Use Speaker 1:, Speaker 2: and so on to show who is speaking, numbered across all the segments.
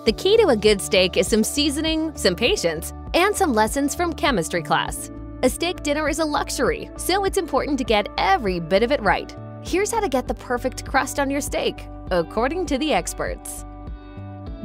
Speaker 1: The key to a good steak is some seasoning, some patience, and some lessons from chemistry class. A steak dinner is a luxury, so it's important to get every bit of it right. Here's how to get the perfect crust on your steak, according to the experts.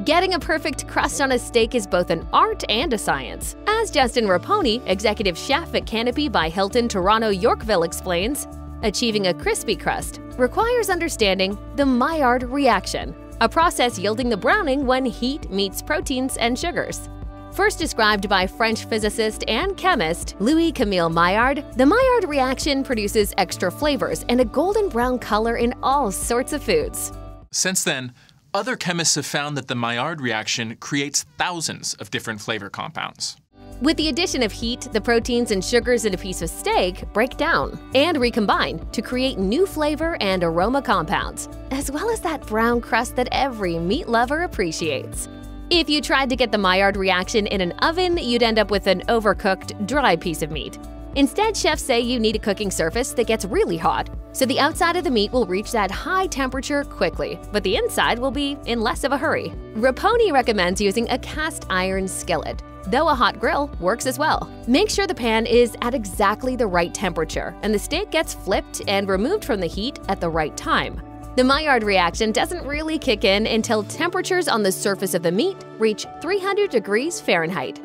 Speaker 1: Getting a perfect crust on a steak is both an art and a science. As Justin Raponi, executive chef at Canopy by Hilton Toronto Yorkville explains, achieving a crispy crust requires understanding the Maillard reaction, a process yielding the browning when heat meets proteins and sugars. First described by French physicist and chemist Louis-Camille Maillard, the Maillard reaction produces extra flavors and a golden brown color in all sorts of foods.
Speaker 2: Since then, other chemists have found that the Maillard reaction creates thousands of different flavor compounds.
Speaker 1: With the addition of heat, the proteins and sugars in a piece of steak break down and recombine to create new flavor and aroma compounds, as well as that brown crust that every meat lover appreciates. If you tried to get the Maillard reaction in an oven, you'd end up with an overcooked, dry piece of meat. Instead, chefs say you need a cooking surface that gets really hot, so the outside of the meat will reach that high temperature quickly, but the inside will be in less of a hurry. Raponi recommends using a cast iron skillet, though a hot grill works as well. Make sure the pan is at exactly the right temperature and the steak gets flipped and removed from the heat at the right time. The Maillard reaction doesn't really kick in until temperatures on the surface of the meat reach 300 degrees Fahrenheit.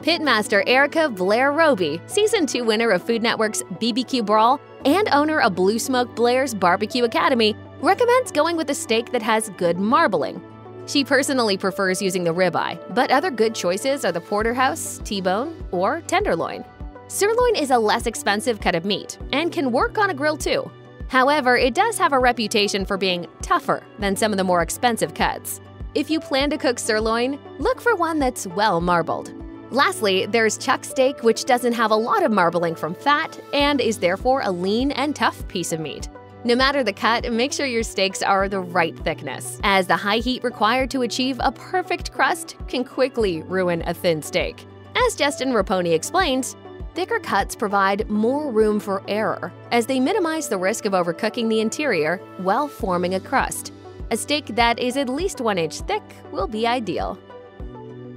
Speaker 1: Pitmaster Erica Blair Roby, Season 2 winner of Food Network's BBQ Brawl and owner of Blue Smoke Blair's Barbecue Academy, recommends going with a steak that has good marbling. She personally prefers using the ribeye, but other good choices are the porterhouse, T-bone, or tenderloin. Sirloin is a less expensive cut of meat and can work on a grill too. However, it does have a reputation for being tougher than some of the more expensive cuts. If you plan to cook sirloin, look for one that's well marbled. Lastly, there's chuck steak, which doesn't have a lot of marbling from fat and is therefore a lean and tough piece of meat. No matter the cut, make sure your steaks are the right thickness, as the high heat required to achieve a perfect crust can quickly ruin a thin steak. As Justin Raponi explains, thicker cuts provide more room for error, as they minimize the risk of overcooking the interior while forming a crust. A steak that is at least 1 inch thick will be ideal.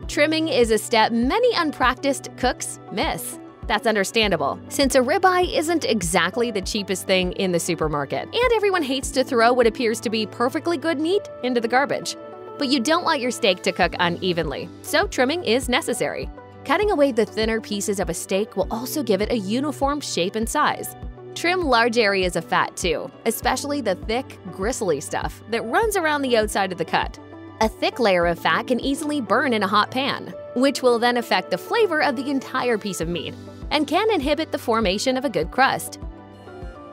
Speaker 1: Trimming is a step many unpracticed cooks miss. That's understandable, since a ribeye isn't exactly the cheapest thing in the supermarket, and everyone hates to throw what appears to be perfectly good meat into the garbage. But you don't want your steak to cook unevenly, so trimming is necessary. Cutting away the thinner pieces of a steak will also give it a uniform shape and size. Trim large areas of fat too, especially the thick, gristly stuff that runs around the outside of the cut. A thick layer of fat can easily burn in a hot pan, which will then affect the flavor of the entire piece of meat and can inhibit the formation of a good crust.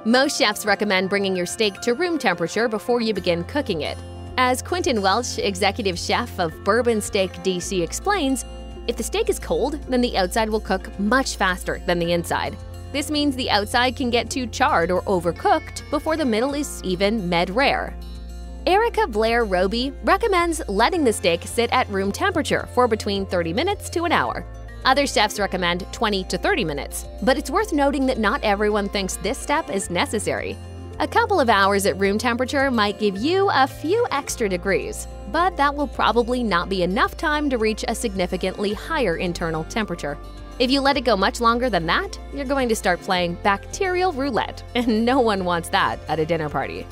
Speaker 1: Most chefs recommend bringing your steak to room temperature before you begin cooking it. As Quentin Welch, executive chef of Bourbon Steak DC, explains, if the steak is cold, then the outside will cook much faster than the inside. This means the outside can get too charred or overcooked before the middle is even med-rare. Erica Blair Roby recommends letting the steak sit at room temperature for between 30 minutes to an hour. Other chefs recommend 20 to 30 minutes, but it's worth noting that not everyone thinks this step is necessary. A couple of hours at room temperature might give you a few extra degrees, but that will probably not be enough time to reach a significantly higher internal temperature. If you let it go much longer than that, you're going to start playing bacterial roulette, and no one wants that at a dinner party.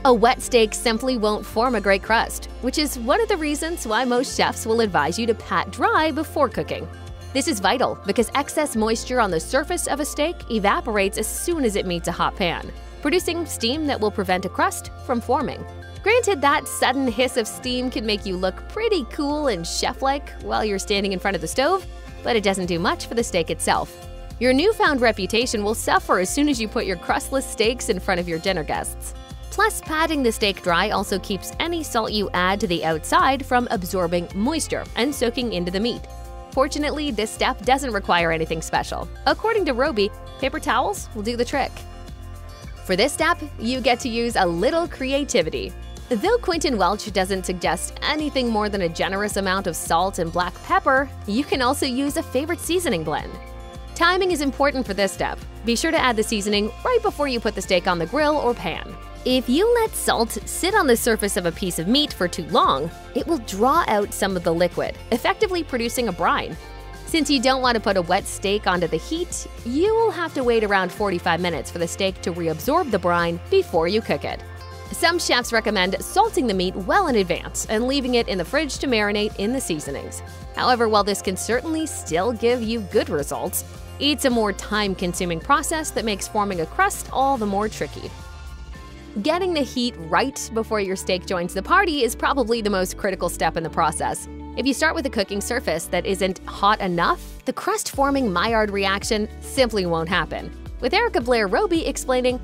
Speaker 1: A wet steak simply won't form a great crust, which is one of the reasons why most chefs will advise you to pat dry before cooking. This is vital because excess moisture on the surface of a steak evaporates as soon as it meets a hot pan, producing steam that will prevent a crust from forming. Granted, that sudden hiss of steam can make you look pretty cool and chef-like while you're standing in front of the stove, but it doesn't do much for the steak itself. Your newfound reputation will suffer as soon as you put your crustless steaks in front of your dinner guests. Plus, patting the steak dry also keeps any salt you add to the outside from absorbing moisture and soaking into the meat. Fortunately, this step doesn't require anything special. According to Roby, paper towels will do the trick. For this step, you get to use a little creativity. Though Quentin Welch doesn't suggest anything more than a generous amount of salt and black pepper, you can also use a favorite seasoning blend. Timing is important for this step. Be sure to add the seasoning right before you put the steak on the grill or pan. If you let salt sit on the surface of a piece of meat for too long, it will draw out some of the liquid, effectively producing a brine. Since you don't want to put a wet steak onto the heat, you will have to wait around 45 minutes for the steak to reabsorb the brine before you cook it. Some chefs recommend salting the meat well in advance and leaving it in the fridge to marinate in the seasonings. However, while this can certainly still give you good results, it's a more time-consuming process that makes forming a crust all the more tricky. Getting the heat right before your steak joins the party is probably the most critical step in the process. If you start with a cooking surface that isn't hot enough, the crust-forming Maillard reaction simply won't happen. With Erica Blair Roby explaining,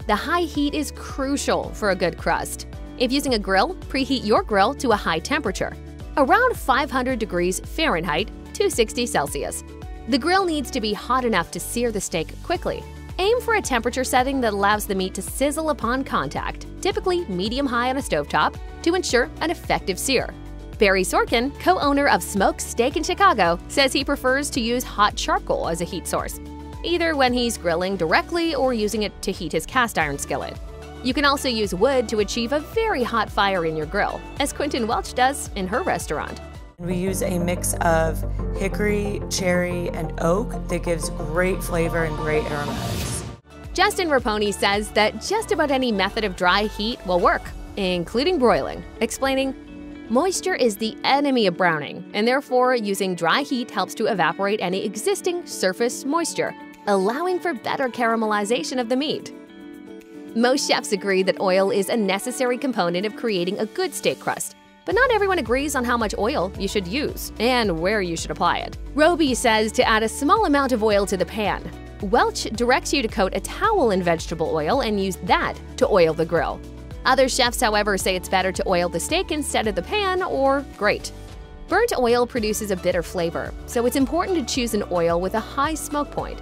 Speaker 1: the high heat is crucial for a good crust. If using a grill, preheat your grill to a high temperature, around 500 degrees Fahrenheit, 260 Celsius. The grill needs to be hot enough to sear the steak quickly. Aim for a temperature setting that allows the meat to sizzle upon contact, typically medium-high on a stovetop, to ensure an effective sear. Barry Sorkin, co-owner of Smoked Steak in Chicago, says he prefers to use hot charcoal as a heat source, either when he's grilling directly or using it to heat his cast iron skillet. You can also use wood to achieve a very hot fire in your grill, as Quentin Welch does in her restaurant.
Speaker 3: We use a mix of hickory, cherry, and oak that gives great flavor and great aromatics.
Speaker 1: Justin Raponi says that just about any method of dry heat will work, including broiling, explaining, moisture is the enemy of browning, and therefore using dry heat helps to evaporate any existing surface moisture, allowing for better caramelization of the meat. Most chefs agree that oil is a necessary component of creating a good steak crust, but not everyone agrees on how much oil you should use and where you should apply it. Roby says to add a small amount of oil to the pan. Welch directs you to coat a towel in vegetable oil and use that to oil the grill. Other chefs, however, say it's better to oil the steak instead of the pan or grate. Burnt oil produces a bitter flavor, so it's important to choose an oil with a high smoke point.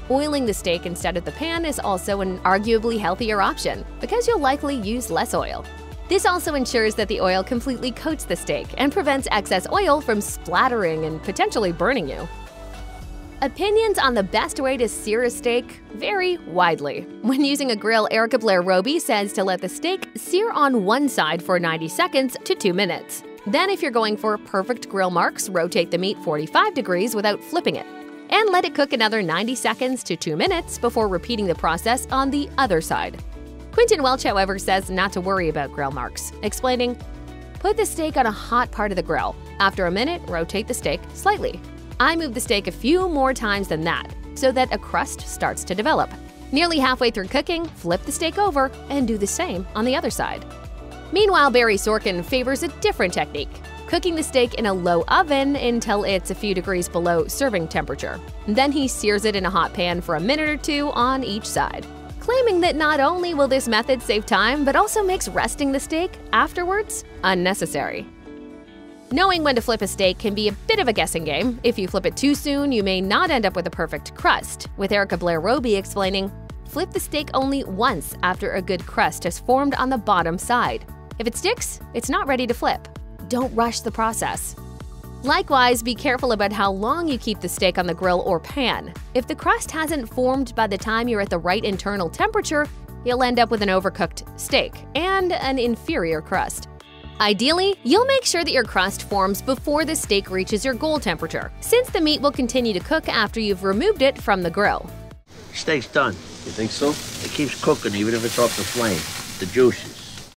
Speaker 1: Oiling the steak instead of the pan is also an arguably healthier option because you'll likely use less oil. This also ensures that the oil completely coats the steak and prevents excess oil from splattering and potentially burning you. Opinions on the best way to sear a steak vary widely. When using a grill, Erica Blair Roby says to let the steak sear on one side for 90 seconds to 2 minutes. Then if you're going for perfect grill marks, rotate the meat 45 degrees without flipping it, and let it cook another 90 seconds to 2 minutes before repeating the process on the other side. Quentin Welch, however, says not to worry about grill marks, explaining, put the steak on a hot part of the grill. After a minute, rotate the steak slightly. I move the steak a few more times than that, so that a crust starts to develop. Nearly halfway through cooking, flip the steak over and do the same on the other side. Meanwhile, Barry Sorkin favors a different technique, cooking the steak in a low oven until it's a few degrees below serving temperature. Then he sears it in a hot pan for a minute or two on each side, claiming that not only will this method save time, but also makes resting the steak afterwards unnecessary. Knowing when to flip a steak can be a bit of a guessing game. If you flip it too soon, you may not end up with a perfect crust, with Erica Blair Roby explaining, flip the steak only once after a good crust has formed on the bottom side. If it sticks, it's not ready to flip. Don't rush the process. Likewise, be careful about how long you keep the steak on the grill or pan. If the crust hasn't formed by the time you're at the right internal temperature, you'll end up with an overcooked steak and an inferior crust. Ideally, you'll make sure that your crust forms before the steak reaches your goal temperature, since the meat will continue to cook after you've removed it from the grill.
Speaker 4: Steak's done. You think so? It keeps cooking even if it's off the flame. The juices.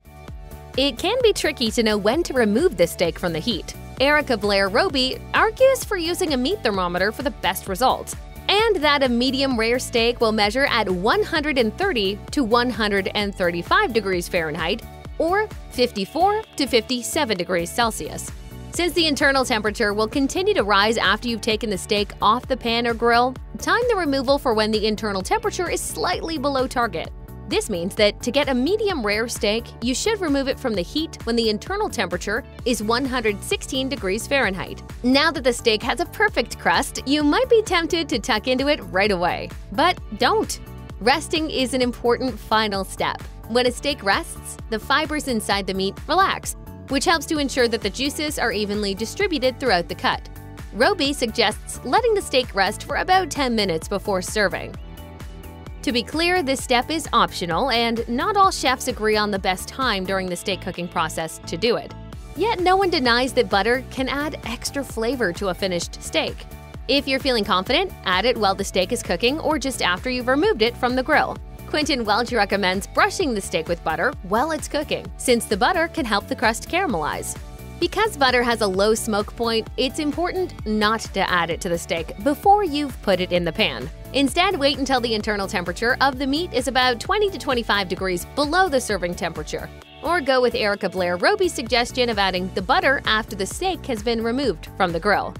Speaker 1: It can be tricky to know when to remove the steak from the heat. Erica Blair Roby argues for using a meat thermometer for the best results, and that a medium rare steak will measure at 130 to 135 degrees Fahrenheit or 54 to 57 degrees Celsius. Since the internal temperature will continue to rise after you've taken the steak off the pan or grill, time the removal for when the internal temperature is slightly below target. This means that to get a medium rare steak, you should remove it from the heat when the internal temperature is 116 degrees Fahrenheit. Now that the steak has a perfect crust, you might be tempted to tuck into it right away. But don't! Resting is an important final step. When a steak rests, the fibers inside the meat relax, which helps to ensure that the juices are evenly distributed throughout the cut. Roby suggests letting the steak rest for about 10 minutes before serving. To be clear, this step is optional, and not all chefs agree on the best time during the steak cooking process to do it. Yet no one denies that butter can add extra flavor to a finished steak. If you're feeling confident, add it while the steak is cooking or just after you've removed it from the grill. Quentin Welch recommends brushing the steak with butter while it's cooking, since the butter can help the crust caramelize. Because butter has a low smoke point, it's important not to add it to the steak before you've put it in the pan. Instead, wait until the internal temperature of the meat is about 20 to 25 degrees below the serving temperature. Or go with Erica Blair Roby's suggestion of adding the butter after the steak has been removed from the grill.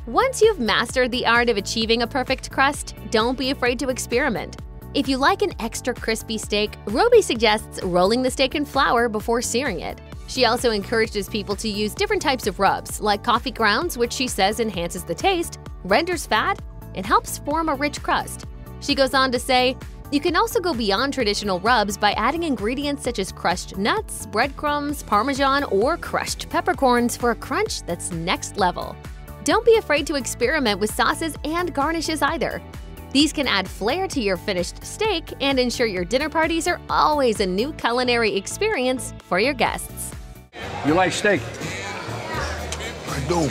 Speaker 1: Once you've mastered the art of achieving a perfect crust, don't be afraid to experiment. If you like an extra crispy steak, Roby suggests rolling the steak in flour before searing it. She also encourages people to use different types of rubs, like coffee grounds, which she says enhances the taste, renders fat, and helps form a rich crust. She goes on to say, you can also go beyond traditional rubs by adding ingredients such as crushed nuts, breadcrumbs, parmesan, or crushed peppercorns for a crunch that's next level. Don't be afraid to experiment with sauces and garnishes either. These can add flair to your finished steak and ensure your dinner parties are always a new culinary experience for your guests.
Speaker 5: You like steak?
Speaker 6: I do.